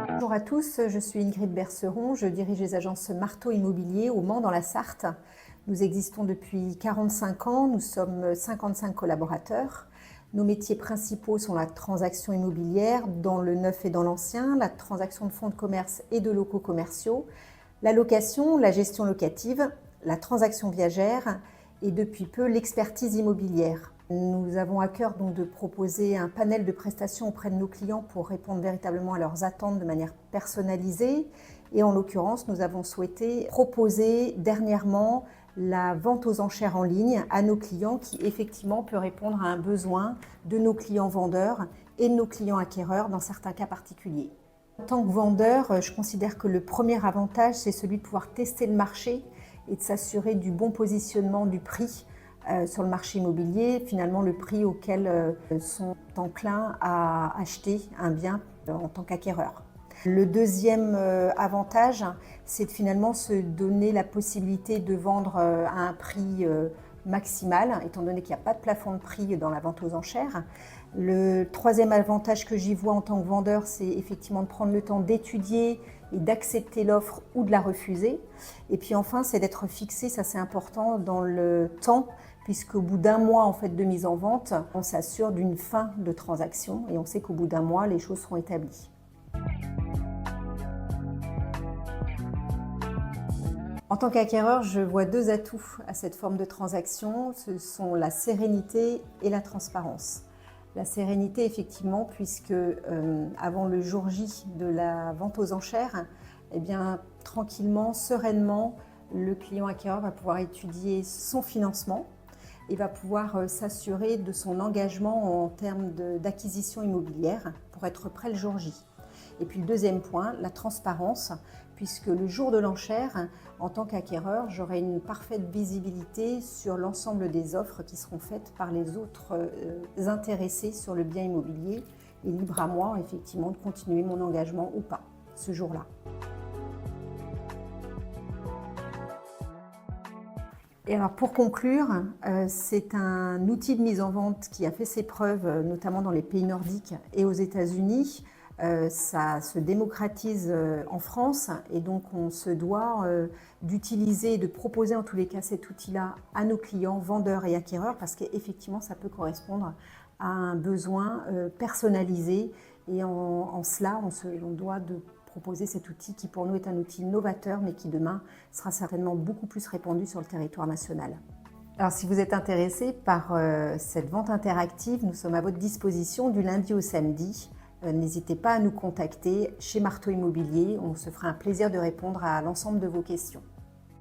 Bonjour à tous, je suis Ingrid Berceron, je dirige les agences Marteau Immobilier au Mans dans la Sarthe. Nous existons depuis 45 ans, nous sommes 55 collaborateurs. Nos métiers principaux sont la transaction immobilière dans le neuf et dans l'ancien, la transaction de fonds de commerce et de locaux commerciaux, la location, la gestion locative, la transaction viagère et depuis peu l'expertise immobilière. Nous avons à cœur donc de proposer un panel de prestations auprès de nos clients pour répondre véritablement à leurs attentes de manière personnalisée. Et en l'occurrence, nous avons souhaité proposer dernièrement la vente aux enchères en ligne à nos clients qui effectivement peut répondre à un besoin de nos clients vendeurs et de nos clients acquéreurs dans certains cas particuliers. En tant que vendeur, je considère que le premier avantage, c'est celui de pouvoir tester le marché et de s'assurer du bon positionnement du prix sur le marché immobilier, finalement le prix auquel sont enclins à acheter un bien en tant qu'acquéreur. Le deuxième avantage, c'est de finalement se donner la possibilité de vendre à un prix maximal, étant donné qu'il n'y a pas de plafond de prix dans la vente aux enchères. Le troisième avantage que j'y vois en tant que vendeur, c'est effectivement de prendre le temps d'étudier et d'accepter l'offre ou de la refuser. Et puis enfin, c'est d'être fixé, ça c'est important, dans le temps, puisqu'au bout d'un mois en fait, de mise en vente, on s'assure d'une fin de transaction et on sait qu'au bout d'un mois, les choses seront établies. En tant qu'acquéreur, je vois deux atouts à cette forme de transaction, ce sont la sérénité et la transparence. La sérénité, effectivement, puisque avant le jour J de la vente aux enchères, eh bien, tranquillement, sereinement, le client acquéreur va pouvoir étudier son financement et va pouvoir s'assurer de son engagement en termes d'acquisition immobilière pour être prêt le jour J. Et puis le deuxième point, la transparence, puisque le jour de l'enchère, en tant qu'acquéreur, j'aurai une parfaite visibilité sur l'ensemble des offres qui seront faites par les autres intéressés sur le bien immobilier et libre à moi, effectivement, de continuer mon engagement ou pas ce jour-là. Et alors pour conclure, c'est un outil de mise en vente qui a fait ses preuves, notamment dans les pays nordiques et aux États-Unis. Ça se démocratise en France et donc on se doit d'utiliser et de proposer en tous les cas cet outil-là à nos clients, vendeurs et acquéreurs, parce qu'effectivement ça peut correspondre à un besoin personnalisé et en cela on doit de proposer cet outil qui pour nous est un outil novateur mais qui demain sera certainement beaucoup plus répandu sur le territoire national. Alors si vous êtes intéressé par cette vente interactive, nous sommes à votre disposition du lundi au samedi. N'hésitez pas à nous contacter chez Marteau Immobilier, on se fera un plaisir de répondre à l'ensemble de vos questions.